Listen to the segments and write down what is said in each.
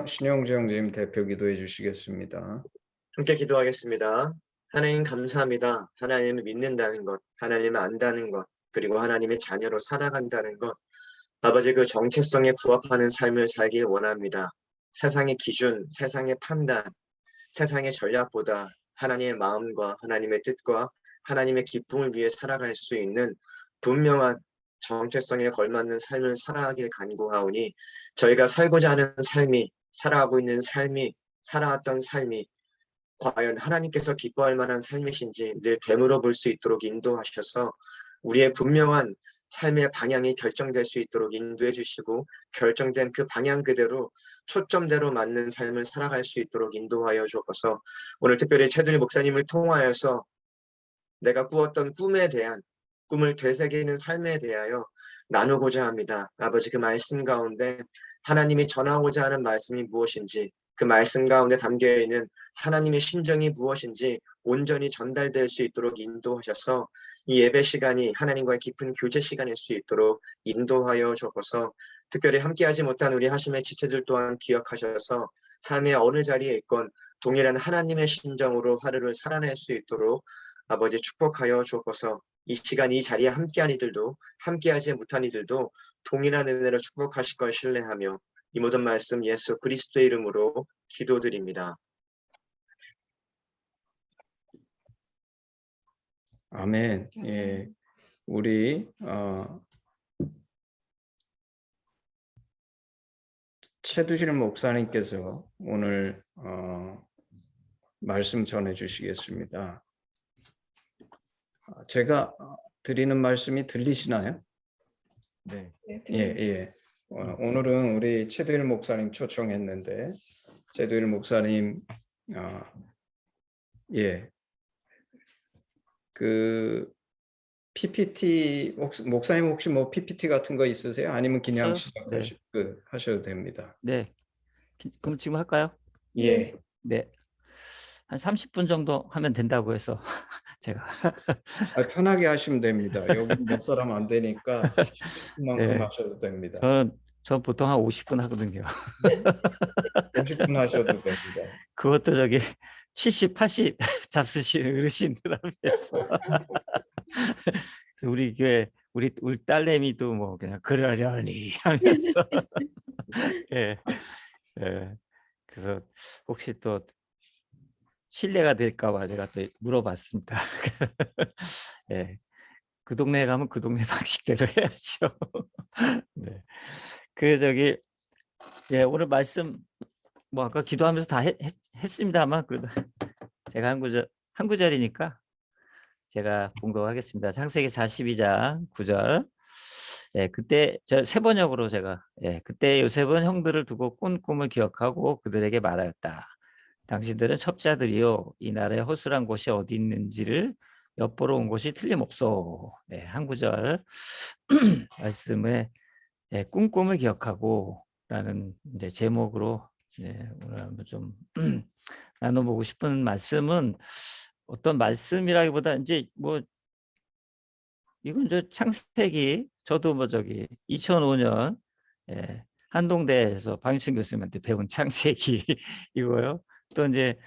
신영재 형제님 대표 기도해 주시겠습니다. 함께 기도하겠습니다. 하나님 감사합니다. 하나님을 믿는다는 것, 하나님을 안다는 것, 그리고 하나님의 자녀로 살아간다는 것, 아버지 그 정체성에 부합하는 삶을 살길 원합니다. 세상의 기준, 세상의 판단, 세상의 전략보다 하나님의 마음과 하나님의 뜻과 하나님의 기쁨을 위해 살아갈 수 있는 분명한 정체성에 걸맞는 삶을 살아가길 간구하오니 저희가 살고자 하는 삶이, 살아가고 있는 삶이, 살아왔던 삶이 과연 하나님께서 기뻐할 만한 삶이신지 늘 되물어 볼 수 있도록 인도하셔서 우리의 분명한 삶의 방향이 결정될 수 있도록 인도해 주시고 결정된 그 방향 그대로 초점대로 맞는 삶을 살아갈 수 있도록 인도하여 주옵소서. 오늘 특별히 최준일 목사님을 통하여서 내가 꾸었던 꿈에 대한 꿈을 되새기는 삶에 대하여 나누고자 합니다. 아버지 그 말씀 가운데 하나님이 전하고자 하는 말씀이 무엇인지 그 말씀 가운데 담겨있는 하나님의 심정이 무엇인지 온전히 전달될 수 있도록 인도하셔서 이 예배 시간이 하나님과의 깊은 교제 시간일 수 있도록 인도하여 주옵소서. 특별히 함께하지 못한 우리 하심의 지체들 또한 기억하셔서 삶의 어느 자리에 있건 동일한 하나님의 심정으로 하루를 살아낼 수 있도록 아버지 축복하여 주옵소서. 이 시간 이 자리에 함께한 이들도 함께하지 못한 이들도 동일한 은혜로 축복하실 걸 신뢰하며 이 모든 말씀 예수 그리스도의 이름으로 기도드립니다. 아멘. 예, 우리 최두실 목사님께서 오늘 말씀 전해 주시겠습니다. 제가 드리는 말씀이 들리시나요? 네. 예. 오늘은 우리 최두일 목사님 초청했는데 최두일 목사님 그 PPT 목사님 혹시 뭐 PPT 같은 거 있으세요? 아니면 그냥 하셔도 됩니다. 네. 그럼 지금 할까요? 예. 네. 한 30분 정도 하면 된다고 해서 제가 편하게 하시면 됩니다. 여기 몇 사람 안 되니까 만큼 네. 하셔도 됩니다. 전 보통 한 50분 하거든요. 50분 하셔도 됩니다. 그것도 저기 70, 80 잡수시는 어르신들 앞에서 우리 교회 우리 딸내미도 뭐 그냥 그러려니 하면서 예. 그래서 혹시 또 신뢰가 될까 봐 제가 또 물어봤습니다. 예. 그 동네에 가면 그 동네 방식대로 해야죠. 네. 오늘 말씀 뭐 아까 기도하면서 다 했습니다만 그래도 제가 한 구절이니까 제가 봉독하겠습니다. 창세기 42장 9절. 예, 그때 저 세 번역으로 제가 그때 요셉은 형들을 두고 꾼 꿈을 기억하고 그들에게 말하였다. 당신들은 첩자들이요 이 나라의 허술한 곳이 어디 있는지를 엿보러 온 것이 틀림없소. 한 구절 말씀에 꿈을 기억하고 라는 이제 제목으로 오늘 한번 좀 나눠보고 싶은 말씀은 어떤 말씀이라기보다 이제 뭐 이건 저 창세기 저도 뭐 저기 2005년 한동대에서 방윤춘 교수님한테 배운 창세기 이거요. 또 이제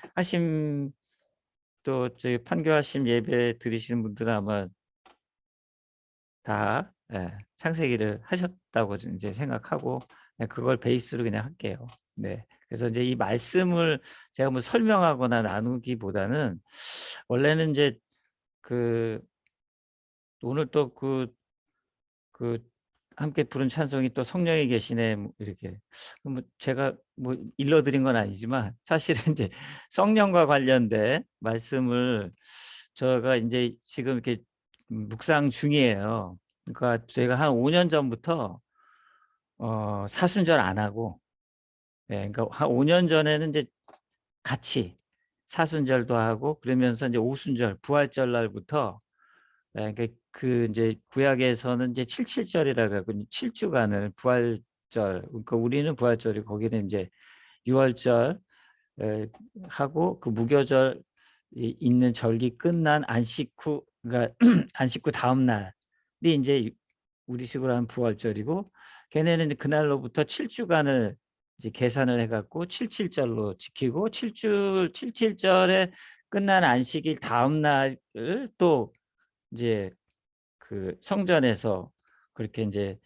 또 저희 판교하심 예배 드리시는 분들은 아마 다 창세기를 하셨다고 이제 생각하고 그걸 베이스로 그냥 할게요. 네. 그래서 이제 이 말씀을 제가 뭐 설명하거나 나누기보다는 원래는 이제 오늘 또 함께 부른 찬송이 또 성령이 계시네 뭐 이렇게 뭐 제가 뭐 일러드린 건 아니지만 사실은 이제 성령과 관련된 말씀을 제가 이제 지금 이렇게 묵상 중이에요. 그러니까 저희가 한 5년 전부터 사순절 안 하고 그러니까 한 5년 전에는 이제 같이 사순절도 하고 그러면서 이제 오순절 부활절 날부터 그러니까 이제 구약에서는 이제 77절이라고 하고 7주간을 부활절 그러니까 우리는 부활절이고 거기는 이제 유월절 하고 그 무교절 있는 절기 끝난 안식 후 그러니까 안식 후 다음 날이 이제 우리식으로 하는 부활절이고 걔네는 이제 그날로부터 7주간을 이제 계산을 해갖고 77절로 지키고 77절에 끝난 안식일 다음 날을 또 이제 그 성전에서 그렇게 이제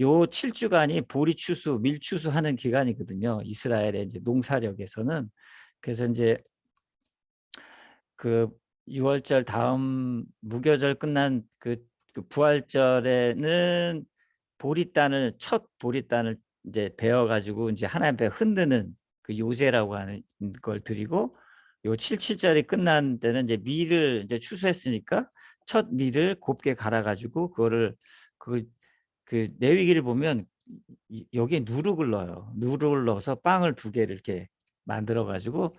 요 7주간이 보리 추수, 밀 추수하는 기간이거든요. 이스라엘의 이제 농사력에서는. 그래서 이제 그 6월절 다음 무교절 끝난 그 부활절에는 보리단을 첫 보리단을 이제 베어 가지고 이제 하나님 앞에 흔드는 그 요제라고 하는 걸 드리고 요 77절이 끝난 때는 이제 밀을 이제 추수했으니까 첫 밀을 곱게 갈아 가지고 그거를 그 레위기를 보면 여기에 누룩을 넣어요. 누룩을 넣어서 빵을 2개를 이렇게 만들어 가지고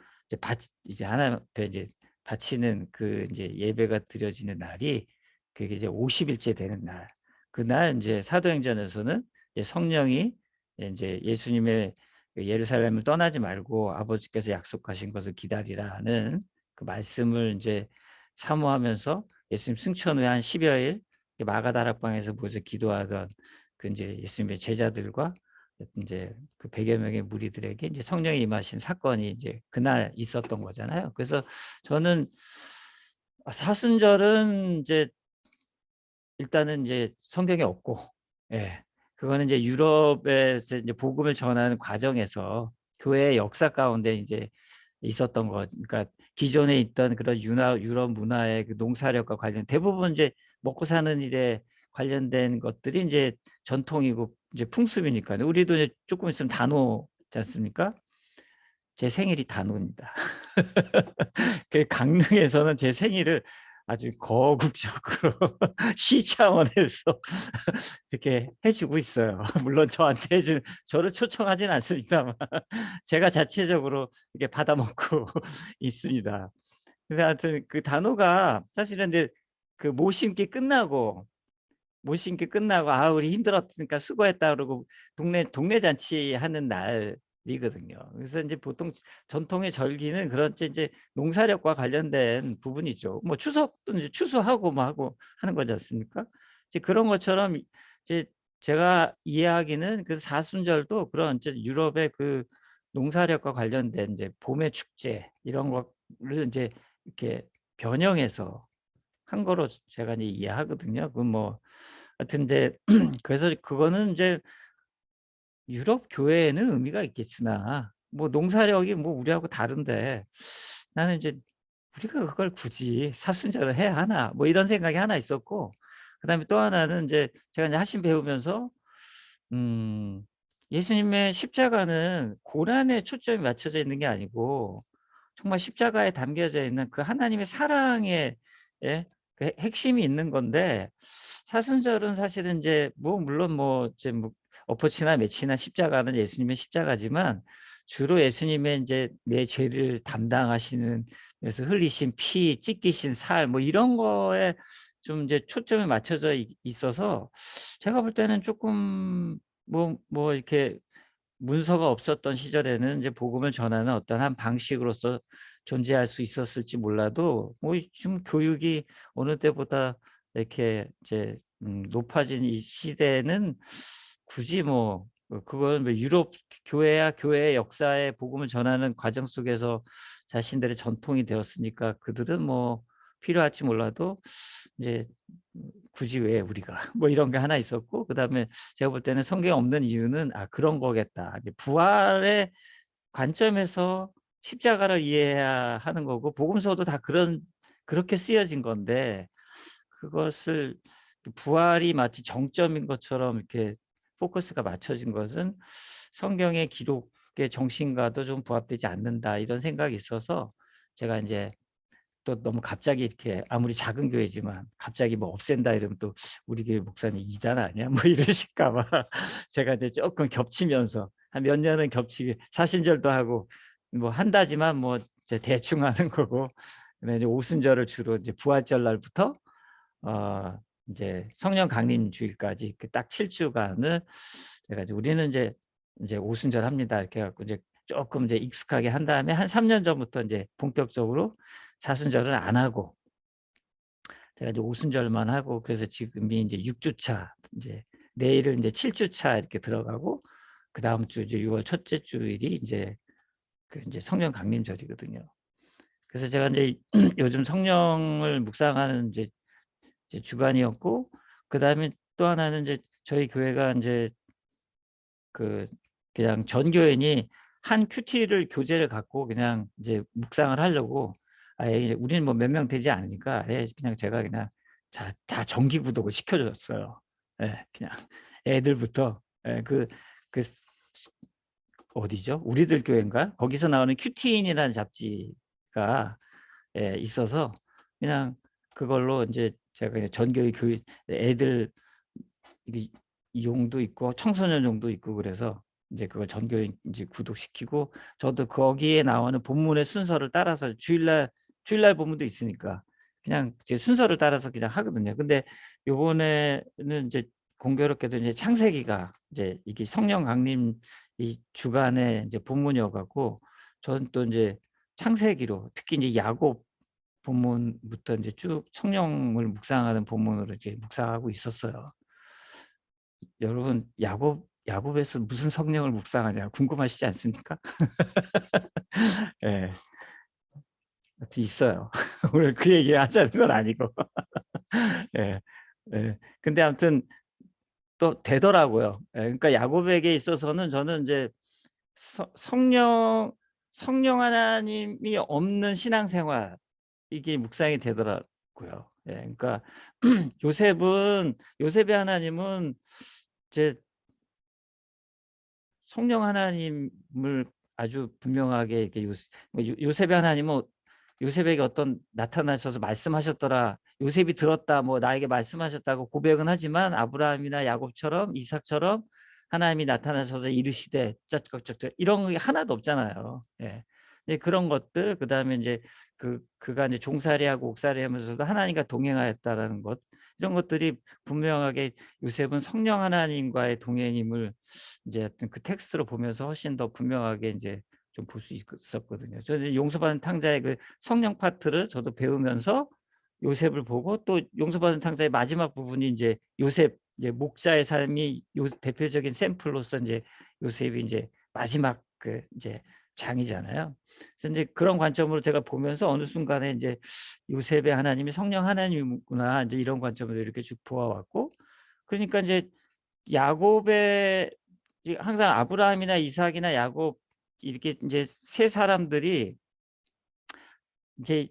이제 하나님 앞에 이제 바치는 그 이제 예배가 드려지는 날이 그게 이제 50일째 되는 날. 그날 인제 사도행전에서는 이제 성령이 인제 예수님의 그 예루살렘을 떠나지 말고 아버지께서 약속하신 것을 기다리라는 그 말씀을 인제 사모하면서 예수님 승천 후에 한 10여 일 마가다락방에서 모여서 기도하던 그 인제 예수님의 제자들과 인제 그 100여 명의 무리들에게 인제 성령이 임하신 사건이 이제 그날 있었던 거잖아요. 그래서 저는 사순절은 이제 일단은 이제 성경에 없고 예. 그거는 이제 유럽에서 이제 복음을 전하는 과정에서 교회의 역사 가운데 인제 있었던 것 그러니까 기존에 있던 그런 유럽 문화의 그 농사력과 관련 대부분 이제 먹고 사는 일에 관련된 것들이 인제 전통이고 이제 풍습이니까요. 우리도 이제 쪼끔 있으면 단오지 않습니까? 제 생일이 단오입니다. 그 강릉에서는 제 생일을 아주 거국적으로 시 차원에서 이렇게 해 주고 있어요. 물론 저한테 저를 초청하진 않습니다만 제가 자체적으로 이렇게 받아 먹고 있습니다. 그래서 하여튼 그 단오가 사실은 이제 그 못 심기 끝나고 "아 우리 힘들었으니까 수고했다." 그러고 동네 잔치하는 날이거든요. 그래서 인제 보통 전통의 절기는 그런 인제 농사력과 관련된 부분이죠. 뭐 추석도 인제 추수하고 뭐 하고 하는 거지 않습니까? 이제 그런 것처럼 이제 제가 이해하기는 그 사순절도 그런 이제 유럽의 그 농사력과 관련된 이제 봄의 축제 이런 거를 인제 이렇게 변형해서 한 거로 제가 이제 이해하거든요. 그 뭐 하여튼 인제 그래서 그거는 인제 유럽 교회에는 의미가 있겠으나 뭐 농사력이 뭐 우리하고 다른데 나는 인제 '우리가 그걸 굳이 사순절을 해야 하나?' 뭐 이런 생각이 하나 있었고 그다음에 또 하나는 인제 제가 인제 하심 배우면서 음 예수님의 십자가는 고난에 초점이 맞춰져 있는 게 아니고 정말 십자가에 담겨져 있는 그 하나님의 사랑의 예 그 핵심이 있는 건데 사순절은 사실은 인제 뭐 물론 뭐 이제 뭐 엎어치나 매치나 십자가는 예수님의 십자가지만 주로 예수님의 인제 내 죄를 담당하시는 그래서 흘리신 피, 찢기신 살 뭐 이런 거에 좀 이제 초점이 맞춰져 있어서 제가 볼 때는 쪼끔 뭐 이렇게 문서가 없었던 시절에는 이제 복음을 전하는 어떤 한 방식으로서 존재할 수 있었을지 몰라도 뭐 지금 교육이 어느 때보다 이렇게 이제 높아진 이 시대에는 굳이 뭐 그건 뭐 유럽 교회야 교회의 역사에 복음을 전하는 과정 속에서 자신들의 전통이 되었으니까 그들은 뭐 필요할지 몰라도 이제 굳이 왜 우리가 뭐 이런 게 하나 있었고 그다음에 제가 볼 때는 성경에 없는 이유는 '아 그런 거겠다.' 이제 부활의 관점에서 십자가를 이해해야 하는 거고 복음서도 다 그렇게 쓰여진 건데 그것을 부활이 마치 정점인 것처럼 이렇게 포커스가 맞춰진 것은 '성경의 기록의 정신과도 좀 부합되지 않는다.' 이런 생각이 있어서 제가 인제 또 너무 갑자기 이렇게 아무리 작은 교회지만 갑자기 뭐 없앤다 이러면 또 '우리 교회 목사님 이단 아니야?' 뭐 이러실까 봐 제가 이제 쪼끔 겹치면서 한 몇 년은 겹치게 사순절도 하고 뭐 한다지만 뭐 이제 대충 하는 거고 그다음에 이제 오순절을 주로 이제 부활절 날부터 인제 성령 강림 주일까지 그 딱 7 주간을 제가 이제 우리는 인제 오순절 합니다. 이렇게 해 갖고 이제 쪼끔 이제 익숙하게 한 다음에 한 3년 전부터 인제 본격적으로 사순절은 안 하고 제가 이제 오순절만 하고 그래서 지금이 인제 6 주차 인제 내일은 인제 7 주차 이렇게 들어가고 그 다음 주 이제 6월 첫째 주일이 이제 이제 성령 강림절이거든요. 그래서 제가 이제 요즘 성령을 묵상하는 이제 주간이었고, 그 다음에 또 하나는 이제 저희 교회가 이제 그냥 전교인이 한 큐티를 교재를 갖고 그냥 이제 묵상을 하려고, 아예 우리는 뭐 몇 명 되지 않으니까 그냥 제가 그냥 다 정기 구독을 시켜줬어요. 예, 그냥 애들부터 그 어디죠? 우리들 교회인가? 거기서 나오는 큐티인이라는 잡지가 있어서 그냥 그걸로 이제 제가 그냥 전교의 교육 애들 용도 있고 청소년 용도 있고 그래서 이제 그걸 전교인 이제 구독시키고, 저도 거기에 나오는 본문의 순서를 따라서 주일날 본문도 있으니까 그냥 제 순서를 따라서 그냥 하거든요. 근데 요번에는 이제 공교롭게도 이제 창세기가 이제 이게 성령 강림 이 주간에 이제 본문이어 갖고, 저는 또 이제 창세기로 특히 이제 야곱 본문부터 이제 쭉 성령을 묵상하는 본문으로 이제 묵상하고 있었어요. 여러분, 야곱에서 무슨 성령을 묵상하냐 궁금하시지 않습니까? 예, 있어요. 오늘 그 얘기 하자는 건 아니고. 예, 예. 근데 아무튼 또 되더라고요. 예, 그러니까 야곱에게 있어서는 저는 이제 성령 하나님이 없는 신앙생활, 이게 묵상이 되더라고요. 예, 그러니까 요셉의 하나님은 이제 성령 하나님을 아주 분명하게 이렇게 요셉의 하나님은 요셉에게 어떤 나타나셔서 말씀하셨더라, 요셉이 들었다, 뭐 나에게 말씀하셨다고 고백은 하지만 아브라함이나 야곱처럼 이삭처럼 하나님이 나타나셔서 이르시되 쩌쩌쩌쩌 이런 게 하나도 없잖아요. 예. 그런 것들, 그다음에 이제 그가 이제 종살이하고 옥살이하면서도 하나님과 동행하였다라는 것, 이런 것들이 분명하게 요셉은 성령 하나님과의 동행임을 이제 어떤 그 텍스트로 보면서 훨씬 더 분명하게 이제 좀 볼 수 있었거든요. 저는 용서받은 탕자의 그 성령 파트를 저도 배우면서 요셉을 보고, 또 용서받은 탕자의 마지막 부분이 이제 요셉 이제 목자의 삶이 대표적인 샘플로서 이제 요셉이 이제 마지막 이제 장이잖아요. 그래서 이제 그런 관점으로 제가 보면서 어느 순간에 이제 요셉의 하나님이 성령 하나님이구나, 이제 이런 관점으로 이렇게 쭉 보아왔고, 그러니까 이제 야곱의 항상 아브라함이나 이삭이나 야곱 이렇게 이제 세 사람들이 이제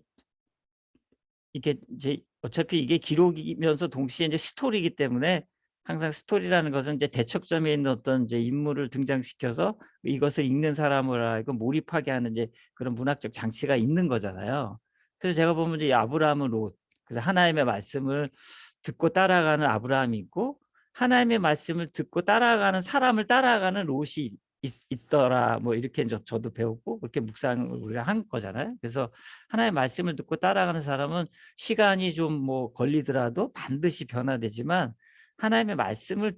이게 이제 어차피 이게 기록이면서 동시에 이제 스토리이기 때문에, 항상 스토리라는 것은 이제 대척점에 있는 어떤 이제 인물을 등장시켜서 이것을 읽는 사람을 알고 몰입하게 하는 이제 그런 문학적 장치가 있는 거잖아요. 그래서 제가 보면 이제 아브라함은 롯, 그래서 하나님의 말씀을 듣고 따라가는 아브라함이 있고, 하나님의 말씀을 듣고 따라가는 사람을 따라가는 롯이 있더라, 뭐 이렇게 저도 배웠고 그렇게 묵상을 우리가 한 거잖아요. 그래서 하나님의 말씀을 듣고 따라가는 사람은 시간이 좀 뭐 걸리더라도 반드시 변화되지만, 하나님의 말씀을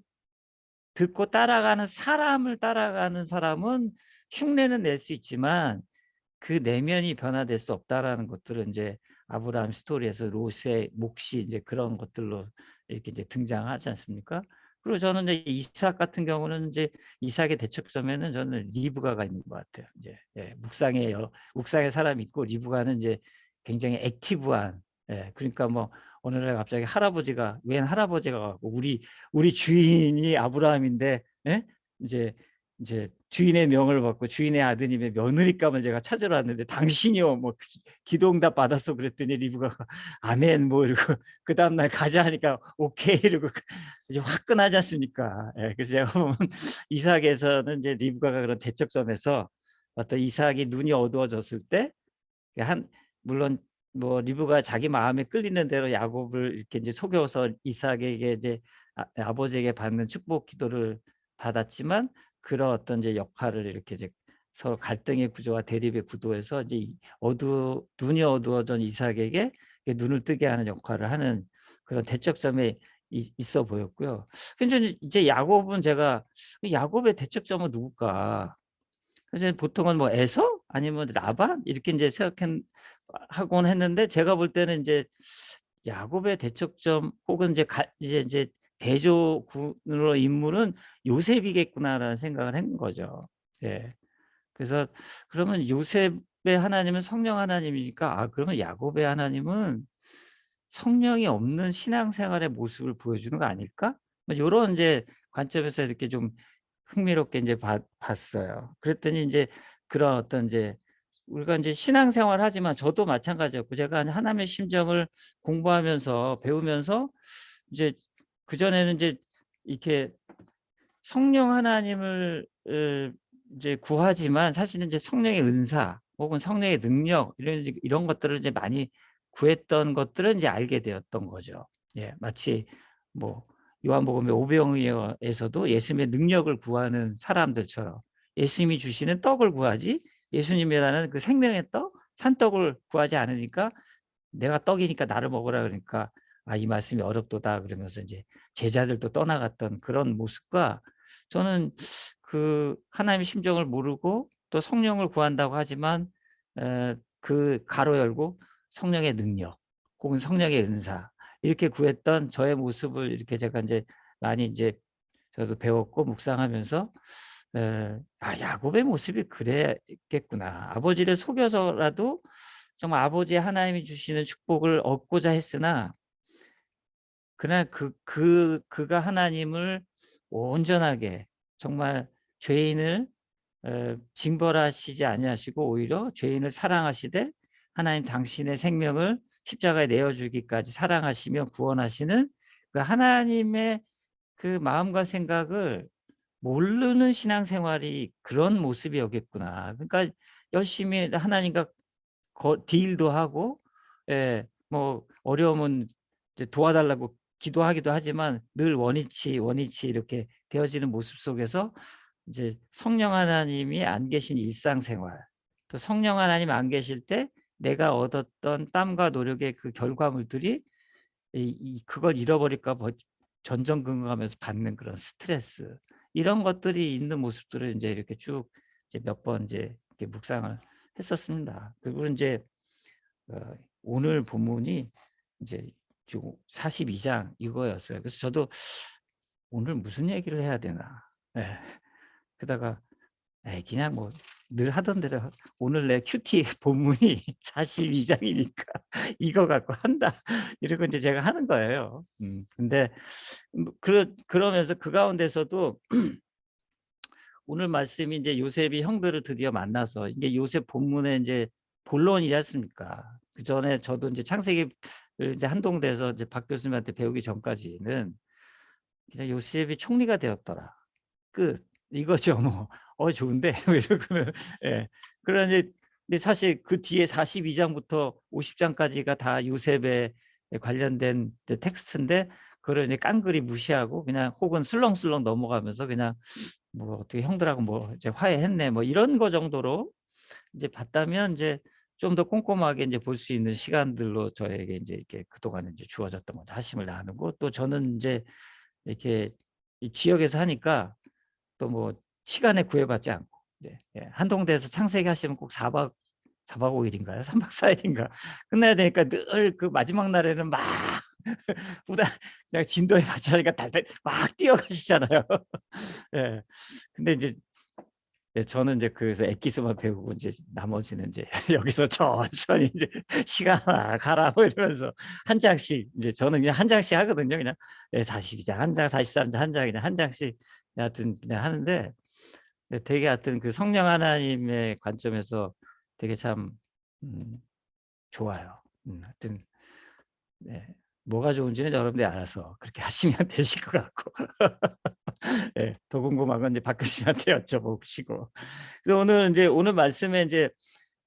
듣고 따라가는 사람을 따라가는 사람은 흉내는 낼 수 있지만 그 내면이 변화될 수 없다라는 것들은 이제 아브라함 스토리에서 롯의 몫이 이제 그런 것들로 이렇게 이제 등장하지 않습니까? 그리고 저는 이제 이삭 같은 경우는 이제 이삭의 대척점에는 저는 리브가가 있는 것 같아요. 이제 묵상의 사람이 있고, 리브가는 이제 굉장히 액티브한, 그러니까 뭐 어느 날 갑자기 웬 할아버지가 가고 우리 주인이 아브라함인데, 이제 주인의 명을 받고 주인의 아드님의 며느리감을 제가 찾으러 왔는데 당신이요 뭐 기도응답 받았어 그랬더니 리브가가 아멘 뭐 이러고 그 다음날 가자 하니까 오케이 이러고 이제 화끈하지 않습니까? 그래서 제가 보면 이삭에서는 이제 리브가가 그런 대척점에서 어떤 이삭이 눈이 어두워졌을 때 물론 뭐 리브가 자기 마음에 끌리는 대로 야곱을 이렇게 이제 속여서 이삭에게 이제 아버지에게 받는 축복 기도를 받았지만, 그런 어떤 이제 역할을 이렇게 이제 서로 갈등의 구조와 대립의 구도에서 이제 눈이 어두워진 이삭에게 눈을 뜨게 하는 역할을 하는 그런 대척점에 있어 보였고요. 근데 이제 야곱은 제가 야곱의 대척점은 누굴까? 그래서 보통은 뭐 에서 아니면 라반 이렇게 이제 생각하곤 했는데, 제가 볼 때는 이제 야곱의 대척점 혹은 이제 대조군으로 인물은 요셉이겠구나라는 생각을 한 거죠. 예. 그래서 그러면 요셉의 하나님은 성령 하나님이니까 그러면 야곱의 하나님은 성령이 없는 신앙생활의 모습을 보여주는 거 아닐까? 뭐 요런 이제 관점에서 이렇게 좀 흥미롭게 이제 봤어요. 그랬더니 이제 그런 어떤 이제 우리가 이제 신앙생활 하지만 저도 마찬가지였고 제가 하나님의 심정을 공부하면서 배우면서 이제 그전에는 이제 이렇게 성령 하나님을 이제 구하지만 사실은 이제 성령의 은사 혹은 성령의 능력 이런 것들을 이제 많이 구했던 것들은 이제 알게 되었던 거죠. 예, 마치 뭐 요한복음의 오병이어에서도 예수님의 능력을 구하는 사람들처럼 예수님이 주시는 떡을 구하지 예수님이라는 그 생명의 떡, 산떡을 구하지 않으니까 내가 떡이니까 나를 먹으라 그러니까 이 말씀이 어렵도다 그러면서 이제 제자들도 떠나갔던 그런 모습과 저는 그 하나님의 심정을 모르고 또 성령을 구한다고 하지만 그 가로 열고 성령의 능력 혹은 성령의 은사 이렇게 구했던 저의 모습을 이렇게 제가 이제 많이 이제 저도 배웠고 묵상하면서 야곱의 모습이 그랬겠구나. 아버지를 속여서라도 정말 아버지 하나님이 주시는 축복을 얻고자 했으나 그날 그가 하나님을 온전하게 정말 죄인을 징벌하시지 아니하시고 오히려 죄인을 사랑하시되 하나님 당신의 생명을 십자가에 내어주기까지 사랑하시며 구원하시는 그 하나님의 그 마음과 생각을 모르는 신앙생활이 그런 모습이었겠구나. 그러니까 열심히 하나님과 딜도 하고 뭐 어려우면 이제 도와달라고 기도하기도 하지만 늘 원위치 이렇게 되어지는 모습 속에서 이제 성령 하나님이 안 계신 일상생활 또 성령 하나님 안 계실 때 내가 얻었던 땀과 노력의 그 결과물들이 그걸 잃어버릴까 봐 전전긍긍하면서 받는 그런 스트레스 이런 것들이 있는 모습들을 이제 이렇게 쭉 이제 몇 번 이제 이렇게 묵상을 했었습니다. 그리고 이제 오늘 본문이 이제 42장 이거였어요. 그래서 저도 오늘 무슨 얘기를 해야 되나. 그러다가 그냥 뭐 늘 하던 대로 오늘 내 큐티 본문이 42장이니까 이거 갖고 한다. 이러고 이제 제가 하는 거예요. 근데 그러면서 그 가운데서도 오늘 말씀이 이제 요셉이 형들을 드디어 만나서 이게 요셉 본문의 이제 본론이지 않습니까? 그 전에 저도 이제 창세기를 이제 한동대에서 이제 박 교수님한테 배우기 전까지는 그냥 요셉이 총리가 되었더라. 끝. 이거죠, 뭐. 좋은데. 이러고는, 예. 그러니, 근데 사실 그 뒤에 42장부터 50장까지가 다 요셉에 관련된 텍스트인데, 그걸 이제 깡그리 무시하고 그냥 혹은 술렁술렁 넘어가면서 그냥 뭐 어떻게 형들하고 뭐 이제 화해했네 뭐 이런 거 정도로 이제 봤다면 이제 좀 더 꼼꼼하게 이제 볼 수 있는 시간들로 저에게 이제 이렇게 그동안 이제 주어졌던 거죠. 하심을 나누고 또 저는 이제 이렇게 이 지역에서 하니까 또 뭐 시간에 구애받지 않고 이제 한동대에서 창세기 하시면 꼭 4박 5일인가요? 3박 4일인가 끝나야 되니까 늘 그 마지막 날에는 막 그냥 진도에 맞춰니까 달달 막 뛰어가시잖아요. 예. 근데 이제 저는 이제 그래서 엑기스만 배우고 이제 나머지는 이제 여기서 천천히 이제 시간 가라 뭐 이러면서 한 장씩 이제 저는 그냥 한 장씩 하거든요. 그냥 42장 한 장, 43장 한 장 그냥 한 장씩 하여튼 그냥 하는데 되게 하여튼 그 성령 하나님의 관점에서 되게 참 좋아요. 하여튼 네. 뭐가 좋은지는 여러분들이 알아서 그렇게 하시면 되실 것 같고 더 궁금한 건 이제 박 교수님한테 여쭤보시고 그래서 오늘 말씀에 이제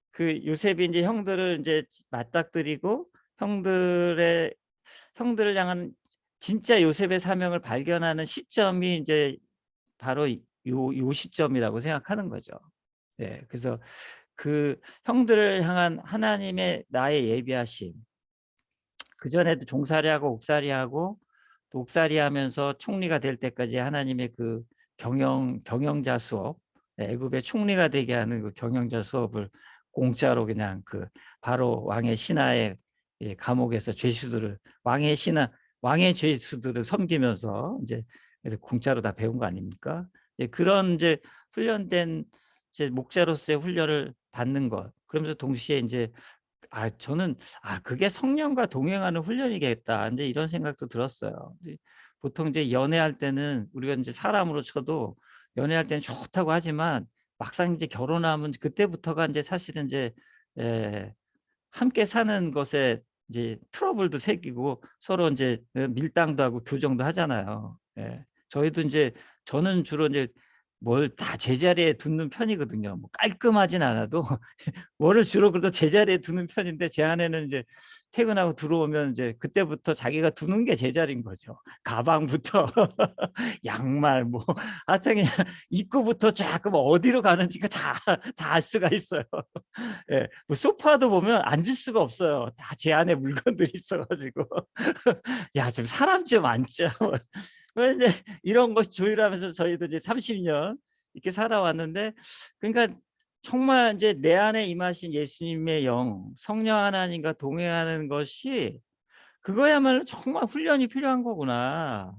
그 요셉이 이제 형들을 이제 맞닥뜨리고 형들을 향한 진짜 요셉의 사명을 발견하는 시점이 이제 바로 요 시점이라고 생각하는 거죠. 네, 그래서 그 형들을 향한 하나님의 나의 예비하심 그전에도 종살이하고 옥살이하고 또 옥살이하면서 총리가 될 때까지 하나님의 그 경영자 수업 애굽의 총리가 되게 하는 그 경영자 수업을 공짜로 그냥 그 바로 왕의 신하의 감옥에서 죄수들을 왕의 신하 왕의 죄수들을 섬기면서 이제 그래서 공짜로 다 배운 거 아닙니까? 그런 이제 훈련된 이제 목자로서의 훈련을 받는 것. 그러면서 동시에 이제 저는 그게 성령과 동행하는 훈련이겠다. 이제 이런 생각도 들었어요. 이제 보통 이제 연애할 때는 우리가 이제 사람으로 쳐도 연애할 때는 좋다고 하지만 막상 이제 결혼하면 그때부터가 이제 사실은 이제 에, 함께 사는 것에 이제 트러블도 생기고 서로 이제 밀당도 하고 교정도 하잖아요. 예. 저희도 이제 저는 주로 이제 뭘 다 제자리에 두는 편이거든요. 뭐 깔끔하진 않아도 뭐를 주로 그래도 제자리에 두는 편인데 제 아내는 이제 퇴근하고 들어오면 이제 그때부터 자기가 두는 게 제자리인 거죠. 가방부터 양말 뭐 하여튼 그냥 입구부터 쫙 뭐 어디로 가는지가 다 알 수가 있어요. 예, 뭐 소파도 보면 앉을 수가 없어요. 다 제 안에 물건들이 있어가지고 야, 좀 사람 좀 앉자. 이제 이런 거 조율하면서 저희도 이제 30년 이렇게 살아왔는데, 그러니까 정말 이제 내 안에 임하신 예수님의 영, 성령 하나님과 동행하는 것이 그거야말로 정말 훈련이 필요한 거구나.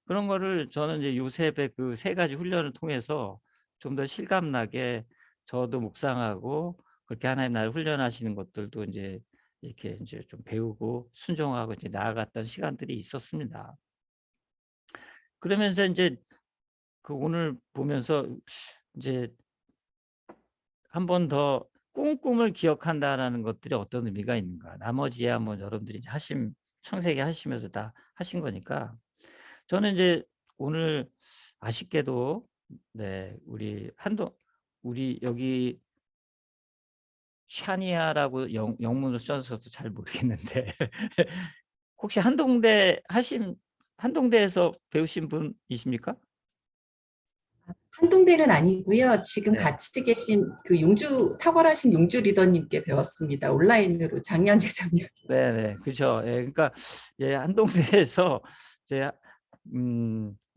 그런 거를 저는 이제 요셉의 그 3가지 훈련을 통해서 좀 더 실감나게 저도 묵상하고 그렇게 하나님 나를 훈련하시는 것들도 이제 이렇게 이제 좀 배우고 순종하고 이제 나아갔던 시간들이 있었습니다. 그러면서 이제 그 오늘 보면서 이제 한 번 더 꿈을 기억한다라는 것들이 어떤 의미가 있는가. 나머지야 뭐 여러분들이 이제 창세기 하시면서 다 하신 거니까 저는 이제 오늘 아쉽게도 네, 우리 여기 샤니아라고 영문을 써서도 잘 모르겠는데 혹시 한동대에서 배우신 분이십니까? 한동대는 아니고요. 지금 네. 같이 계신 그 탁월하신 용주 리더님께 배웠습니다. 온라인으로 작년, 재작년. 네네, 그죠. 예, 그러니까 예, 한동대에서 제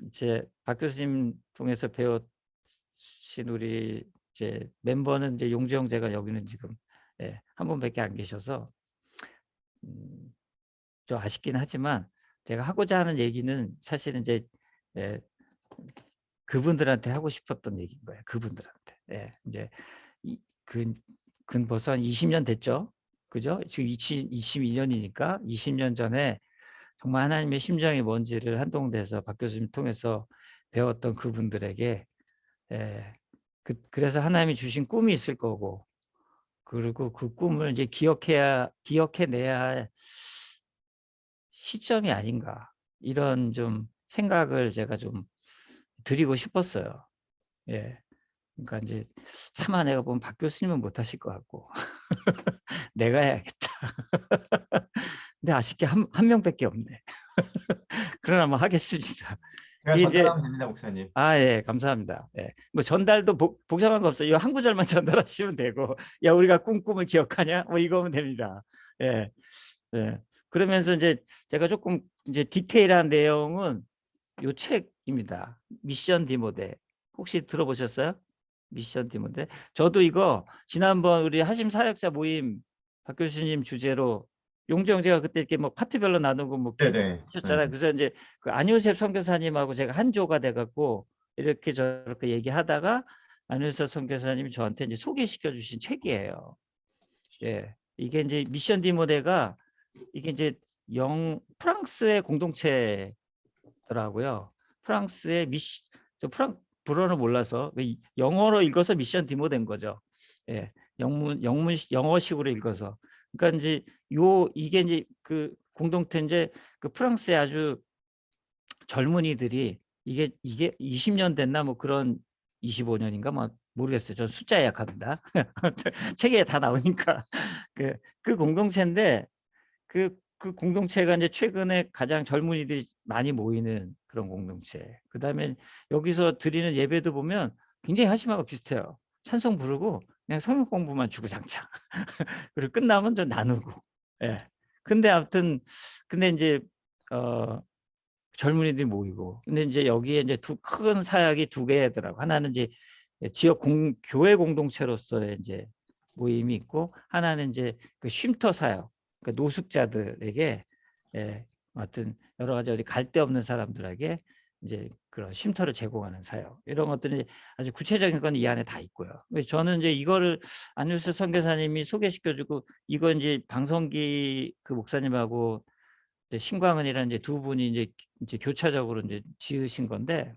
이제 박 교수님 통해서 배우신 우리 이제 멤버는 이제 용주 형제가 여기는 지금 예, 한 분밖에 안 계셔서 좀 아쉽긴 하지만 제가 하고자 하는 얘기는 사실은 이제 예, 그분들한테 하고 싶었던 얘기인 거예요. 그분들한테. 예, 이제 근 벌써 한 20년 됐죠. 그죠? 지금 22년이니까 20년 전에 정말 하나님의 심정이 뭔지를 한동대에서 박 교수님 통해서 배웠던 그분들에게 예, 그래서 하나님이 주신 꿈이 있을 거고 그리고 그 꿈을 이제 기억해내야 할 시점이 아닌가 이런 좀 생각을 제가 좀 드리고 싶었어요. 예. 그러니까 이제 차마 내가 보면 박 교수님은 못 하실 것 같고 내가 해야겠다. 근데 아쉽게 한 명밖에 없네. 그러나 뭐 하겠습니다. 제가 이제 전달하면 됩니다, 목사님. 예, 감사합니다. 예. 뭐 전달도 복잡한 거 없어요. 이거 한 구절만 전달하시면 되고, 야, 우리가 꿈을 기억하냐? 뭐 이거면 됩니다. 예. 예. 그러면서 이제 제가 조금 이제 디테일한 내용은 요 책입니다. 미션 디모데. 혹시 들어보셨어요? 미션 디모데. 저도 이거 지난번 우리 하심 사역자 모임 박 교수님 주제로 용주 형제가 그때 이렇게 뭐 파트별로 나누고 뭐 네네. 하셨잖아요. 그래서 이제 그 안효셉 선교사님하고 제가 한 조가 돼갖고 이렇게 저렇게 얘기하다가 안효셉 선교사님이 저한테 이제 소개시켜 주신 책이에요. 예, 이게 이제 미션 디모데가 이게 이제 프랑스의 공동체더라고요. 프랑스의 불어를 몰라서 영어로 읽어서 미션 디모된 거죠. 예, 영어식으로 읽어서. 그러니까 이제 이게 이제 그 공동체 이제 그 프랑스의 아주 젊은이들이 이게 20년 됐나 뭐 그런 25년인가 뭐 모르겠어요. 저 숫자에 약합니다. 책에 다 나오니까 그 공동체인데 그 공동체가 이제 최근에 가장 젊은이들이 많이 모이는 그런 공동체. 그다음에 여기서 드리는 예배도 보면 굉장히 하심하고 비슷해요. 찬송 부르고 그냥 성경 공부만 주구장창. 그리고 끝나면 좀 나누고. 예. 근데 아무튼 근데 이제 젊은이들이 모이고. 근데 이제 여기에 이제 큰 사역이 2개더라고. 하나는 이제 지역 교회 공동체로서의 이제 모임이 있고 하나는 이제 그 쉼터 사역. 그러니까 노숙자들에게 하여튼 여러 가지 어디 갈 데 없는 사람들에게 이제 그런 쉼터를 제공하는 사역 이런 것들이 아주 구체적인 건 이 안에 다 있고요. 그래서 저는 이제 이거를 안율세 선교사님이 소개시켜주고 이거 이제 방성기 그 목사님하고 이제 신광은이라는 이제 두 분이 이제 교차적으로 이제 지으신 건데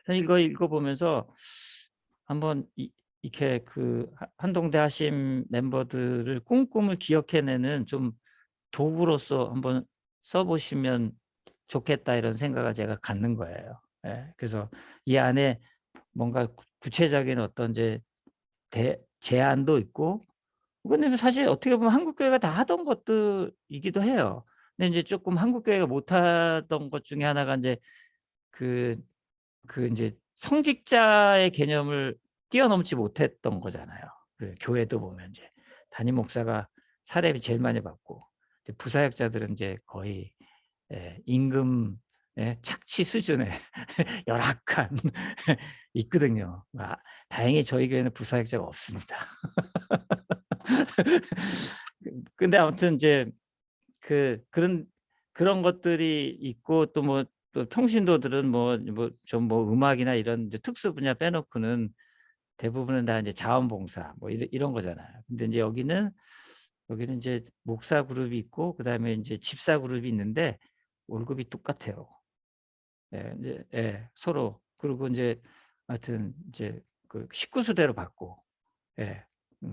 저는 이거 읽어보면서 한번 이렇게 그 한동대 하심 멤버들을 꿈꿈을 기억해내는 좀 도구로서 한번 써보시면 좋겠다 이런 생각을 제가 갖는 거예요. 예, 그래서 이 안에 뭔가 구체적인 어떤 이제 제안도 있고 근데 사실 어떻게 보면 한국교회가 다 하던 것들이기도 해요. 근데 이제 조금 한국교회가 못하던 것 중에 하나가 이제 그 이제 성직자의 개념을 뛰어넘지 못했던 거잖아요. 그 교회도 보면 이제 담임 목사가 사례비 제일 많이 받고 이제 부사역자들은 이제 거의 임금 착취 수준의 열악한 있거든요. 다행히 저희 교회는 부사역자가 없습니다. 근데 아무튼 이제 그런 것들이 있고 또 뭐 또 평신도들은 좀 음악이나 이런 이제 특수 분야 빼놓고는 대부분은 다 이제 자원봉사 뭐 이런 거잖아요. 근데 이제 여기는 이제 목사 그룹이 있고 그다음에 이제 집사 그룹이 있는데 월급이 똑같아요. 이제 서로 그리고 이제 하여튼 이제 그 식구수대로 받고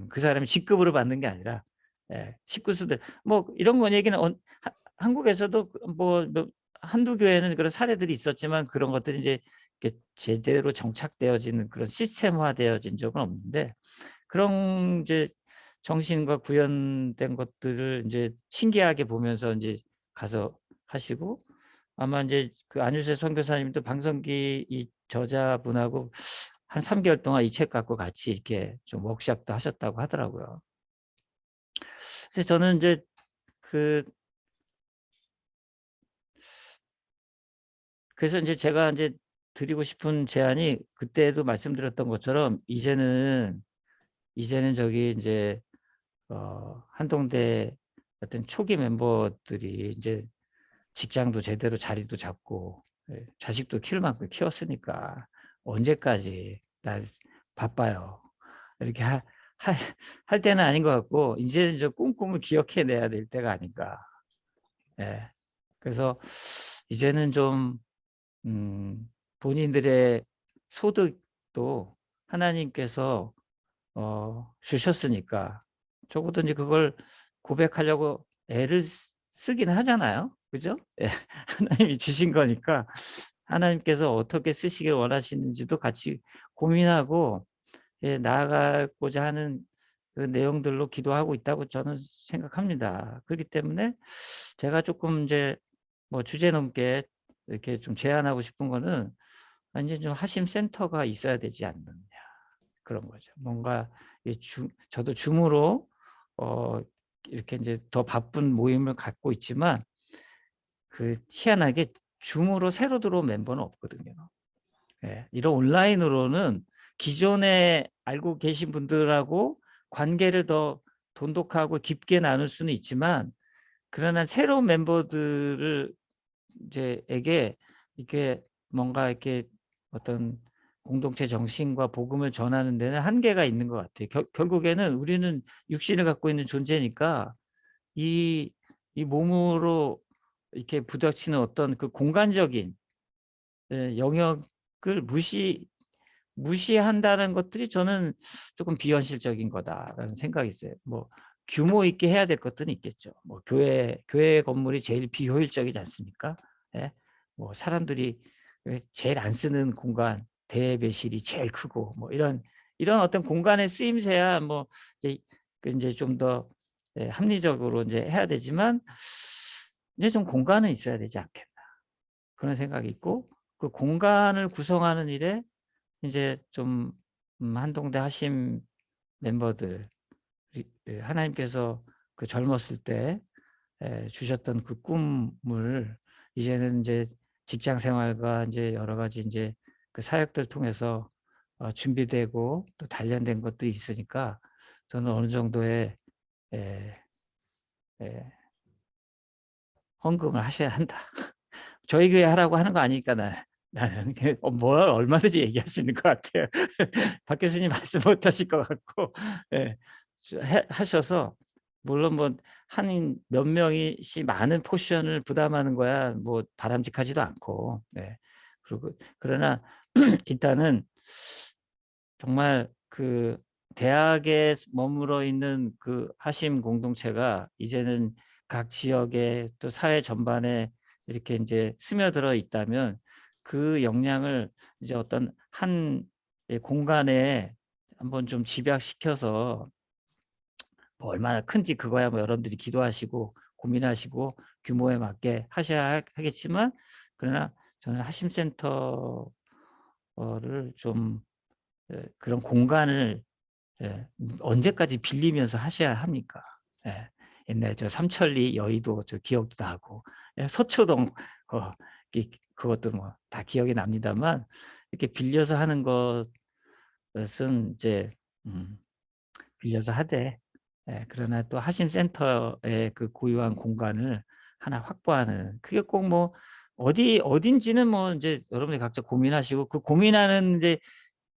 그 사람이 직급으로 받는 게 아니라 식구수대 뭐 이런 건 얘기는 한국에서도 뭐 한두 교회는 그런 사례들이 있었지만 그런 것들이 이제 이렇게 제대로 정착되어지는 그런 시스템화되어진 적은 없는데 그런 이제 정신과 구현된 것들을 이제 신기하게 보면서 이제 가서 하시고 아마 이제 그 안율세 선교사님도 방성기 이 저자분하고 한 3개월 동안 이 책 갖고 같이 이렇게 좀 워크숍도 하셨다고 하더라고요. 그래서 저는 이제 그래서 이제 제가 이제 드리고 싶은 제안이 그때도 말씀드렸던 것처럼 이제는 저기 이제 한동대 어떤 초기 멤버들이 이제 직장도 제대로 자리도 잡고 자식도 키울 만큼 키웠으니까 언제까지 나 바빠요. 이렇게 할 때는 아닌 것 같고 이제는 저 꿈꿈을 기억해내야 될 때가 아닌가. 그래서 이제는 좀 본인들의 소득도 하나님께서 주셨으니까 적어도 이제 그걸 고백하려고 애를 쓰긴 하잖아요. 그죠? 하나님이 주신 거니까 하나님께서 어떻게 쓰시길 원하시는지도 같이 고민하고 나아가고자 하는 그 내용들로 기도하고 있다고 저는 생각합니다. 그렇기 때문에 제가 조금 이제 뭐 주제 넘게 이렇게 좀 제안하고 싶은 거는 이제 좀 하심 센터가 있어야 되지 않느냐 그런 거죠. 뭔가 저도 줌으로 이렇게 이제 더 바쁜 모임을 갖고 있지만 그 희한하게 줌으로 새로 들어온 멤버는 없거든요. 이런 온라인으로는 기존에 알고 계신 분들하고 관계를 더 돈독하고 깊게 나눌 수는 있지만 그러나 새로운 멤버들을 에게 이렇게 뭔가 이렇게 어떤 공동체 정신과 복음을 전하는 데는 한계가 있는 것 같아요. 결국에는 우리는 육신을 갖고 있는 존재니까 이 몸으로 이렇게 부닥치는 어떤 그 공간적인 영역을 무시한다는 것들이 저는 조금 비현실적인 거다라는 생각이 있어요. 뭐 규모 있게 해야 될 것들은 있겠죠. 뭐 교회 건물이 제일 비효율적이지 않습니까? 뭐 사람들이 제일 안 쓰는 공간, 대배실이 제일 크고 뭐 이런 어떤 공간의 쓰임새야 뭐 이제 좀 더 합리적으로 이제 해야 되지만 이제 좀 공간은 있어야 되지 않겠나 그런 생각이 있고 그 공간을 구성하는 일에 이제 좀 한동대 하심 멤버들 하나님께서 그 젊었을 때 주셨던 그 꿈을 이제는 이제 직장 생활과 이제 여러 가지 이제 그 사역들 통해서 준비되고 또 단련된 것도 있으니까 저는 어느 정도의 헌금을 하셔야 한다. 저희 교회 하라고 하는 거 아니니까 나는 뭘 얼마든지 얘기할 수 있는 것 같아요. 박 교수님 말씀 못 하실 것 같고, 예, 하셔서 물론 뭐 한 몇 명이씩 많은 포션을 부담하는 거야 뭐 바람직하지도 않고, 네. 그리고 그러나 일단은 정말 그 대학에 머물러 있는 그 하심 공동체가 이제는 각 지역에 또 사회 전반에 이렇게 이제 스며들어 있다면 그 역량을 이제 어떤 한 공간에 한번 좀 집약시켜서 뭐 얼마나 큰지 그거야 뭐 여러분들이 기도하시고 고민하시고 규모에 맞게 하셔야 하겠지만, 그러나 저는 하심센터를 좀 그런 공간을 언제까지 빌리면서 하셔야 합니까? 예, 옛날에 저 삼천리 여의도 저 기억도 나고, 서초동 그것도 뭐 다 기억이 납니다만, 이렇게 빌려서 하는 것은 이제 빌려서 하되, 그러나 또 하심센터의 그 고유한 공간을 하나 확보하는, 그게 꼭 뭐 어딘지는 뭐 이제 여러분들이 각자 고민하시고, 그 고민하는 이제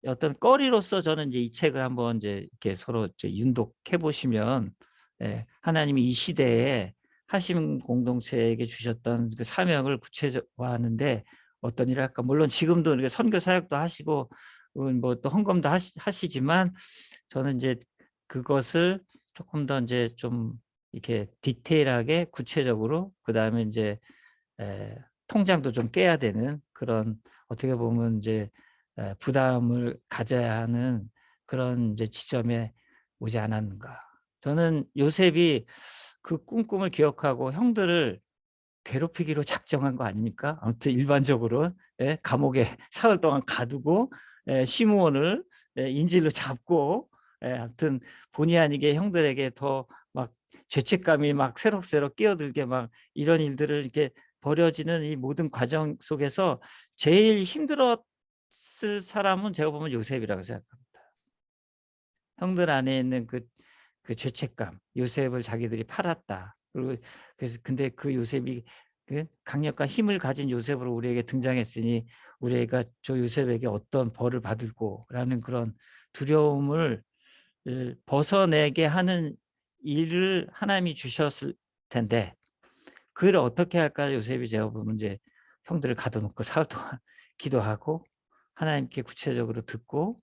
어떤 거리로서 저는 이제 이 책을 한번 이제 이렇게 서로 이제 윤독해 보시면, 하나님이 이 시대에 하심 공동체에게 주셨던 그 사명을 구체화하는데 어떤 일을 할까. 물론 지금도 이렇게 선교 사역도 하시고 뭐 또 헌금도 하시지만, 저는 이제 그것을 조금 더 이제 좀 이렇게 디테일하게 구체적으로, 그다음에 이제 통장도 좀 깨야 되는 그런, 어떻게 보면 이제 부담을 가져야 하는 그런 이제 지점에 오지 않았는가. 저는 요셉이 그 꿈을 기억하고 형들을 괴롭히기로 작정한 거 아닙니까? 아무튼 일반적으로 감옥에 사흘 동안 가두고 시므온을 인질로 잡고, 아무튼 본의 아니게 형들에게 더 막 죄책감이 막 새록새록 끼어들게 막 이런 일들을 이렇게 벌어지는 이 모든 과정 속에서 제일 힘들었을 사람은 제가 보면 요셉이라고 생각합니다. 형들 안에 있는 그 죄책감, 요셉을 자기들이 팔았다. 그리고 그래서 근데 그 요셉이 그 강력한 힘을 가진 요셉으로 우리에게 등장했으니 우리가 저 요셉에게 어떤 벌을 받을고라는 그런 두려움을 벗어내게 하는 일을 하나님이 주셨을 텐데, 그걸 어떻게 할까. 요셉이 제가 보면 이제 형들을 가둬놓고 사흘 동안 기도하고 하나님께 구체적으로 듣고,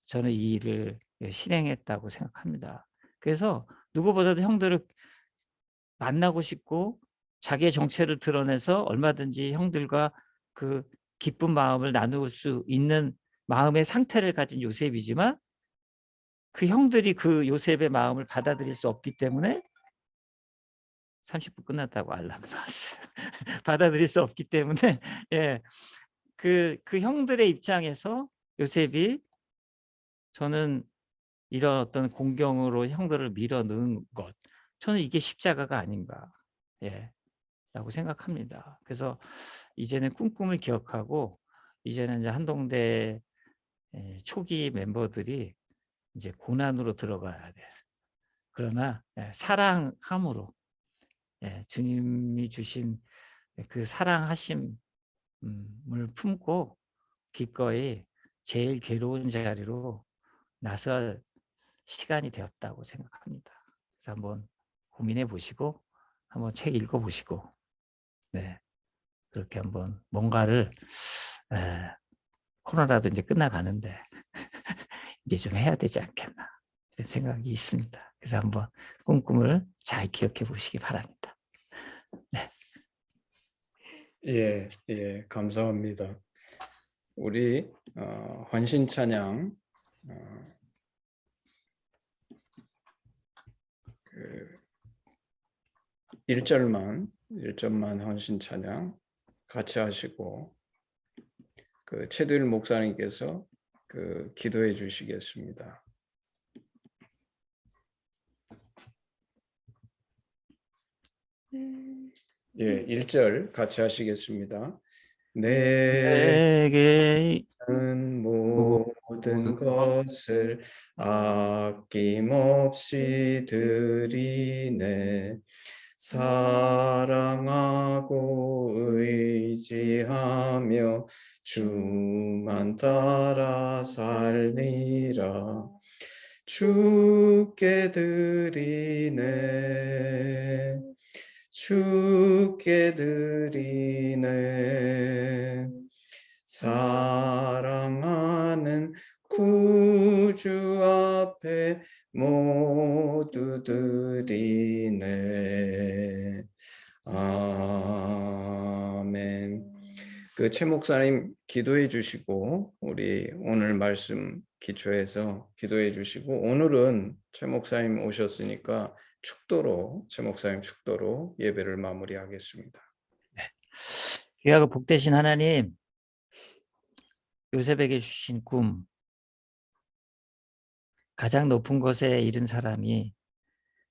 저는 이 일을 실행했다고 생각합니다. 그래서 누구보다도 형들을 만나고 싶고 자기의 정체를 드러내서 얼마든지 형들과 그 기쁜 마음을 나눌 수 있는 마음의 상태를 가진 요셉이지만, 그 형들이 그 요셉의 마음을 받아들일 수 없기 때문에 30분 끝났다고 알람이 나왔어요. 받아들일 수 없기 때문에 그 형들의 입장에서 요셉이, 저는 이런 어떤 공경으로 형들을 밀어넣은 것, 저는 이게 십자가가 아닌가 라고 생각합니다. 그래서 이제는 꿈을 기억하고, 이제는 이제 한동대 초기 멤버들이 이제 고난으로 들어가야 돼. 그러나 사랑함으로, 주님이 주신 그 사랑하심을 품고 기꺼이 제일 괴로운 자리로 나설 시간이 되었다고 생각합니다. 그래서 한번 고민해 보시고 한번 책 읽어 보시고, 그렇게 한번 뭔가를 코로나도 이제 끝나가는데 이제 좀 해야 되지 않겠나 생각이 있습니다. 그래서 한번 꿈을 잘 기억해 보시기 바랍니다. 예, 감사합니다. 우리 헌신 찬양 그 1절만 헌신 찬양 같이 하시고, 그 최두일 목사님께서 그 기도해 주시겠습니다. 예, 1절 같이 하시겠습니다. 내게 모든 것을 아낌없이 드리네. 사랑하고 의지하며 주만 따라 살리라. 주께 드리네, 주께 드리네. 사랑하는 구주 앞에 모두 드리네. 아멘. 그 최 목사님 기도해 주시고 우리 오늘 말씀 기초해서 기도해 주시고, 오늘은 최 목사님 오셨으니까 축도로, 최 목사님 축도로 예배를 마무리하겠습니다. 귀하고 복되신 하나님, 요셉에게 주신 꿈, 가장 높은 곳에 이른 사람이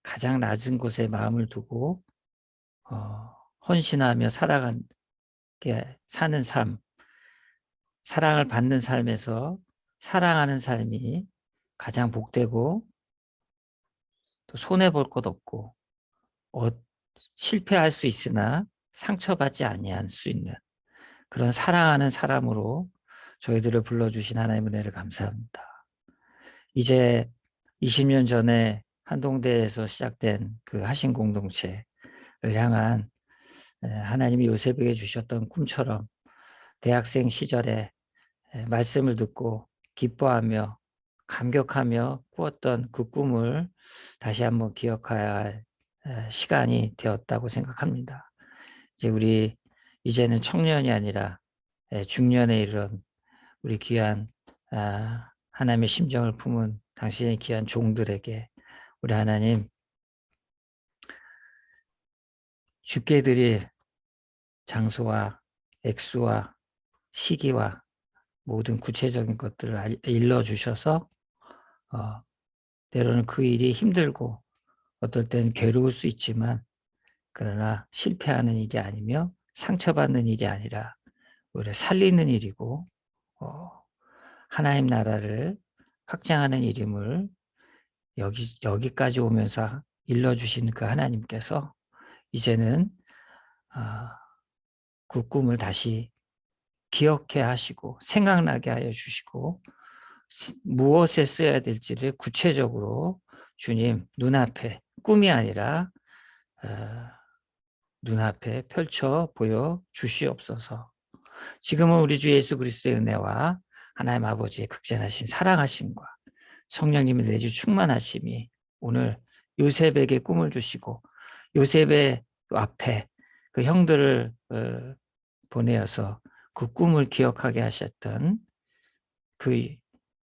가장 낮은 곳에 마음을 두고 헌신하며 살아가게 사는 삶, 사랑을 받는 삶에서 사랑하는 삶이 가장 복되고 또 손해볼 것 없고 실패할 수 있으나 상처받지 아니할 수 있는 그런 사랑하는 사람으로 저희들을 불러주신 하나님의 은혜를 감사합니다. 이제 20년 전에 한동대에서 시작된 그 하신 공동체를 향한 하나님이 요셉에게 주셨던 꿈처럼 대학생 시절에 말씀을 듣고 기뻐하며 감격하며 꾸었던 그 꿈을 다시 한번 기억해야 할 시간이 되었다고 생각합니다. 이제는 청년이 아니라 중년에 이른 우리 귀한 하나님의 심정을 품은 당신의 귀한 종들에게 우리 하나님 주께 드릴 장소와 액수와 시기와 모든 구체적인 것들을 일러주셔서 때로는 그 일이 힘들고 어떨 때는 괴로울 수 있지만 그러나 실패하는 일이 아니며 상처받는 일이 아니라 오히려 살리는 일이고 하나님 나라를 확장하는 일임을 여기까지 오면서 일러주신 그 하나님께서 이제는 그 꿈을 다시 기억해 하시고 생각나게 하여 주시고 무엇에 써야 될지를 구체적으로 주님 눈앞에 꿈이 아니라 눈앞에 펼쳐 보여 주시옵소서. 지금은 우리 주 예수 그리스도의 은혜와 하나님 아버지의 극진하신 사랑하심과 성령님의 내주 충만하심이 오늘 요셉에게 꿈을 주시고 요셉의 앞에 그 형들을 보내어서 그 꿈을 기억하게 하셨던 그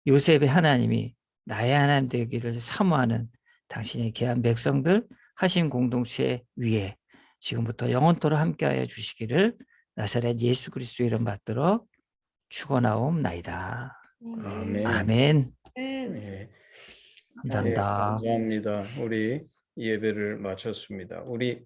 요셉의 하나님이 나의 하나님 되기를 사모하는 당신의 귀한 백성들 하신 공동체 위에 지금부터 영원토록 함께하여 주시기를 나사렛 예수 그리스도의 이름 받들어 축원하옵나이다. 아멘. 아멘. 예. 감사합니다. 감사합니다. 우리 예배를 마쳤습니다. 우리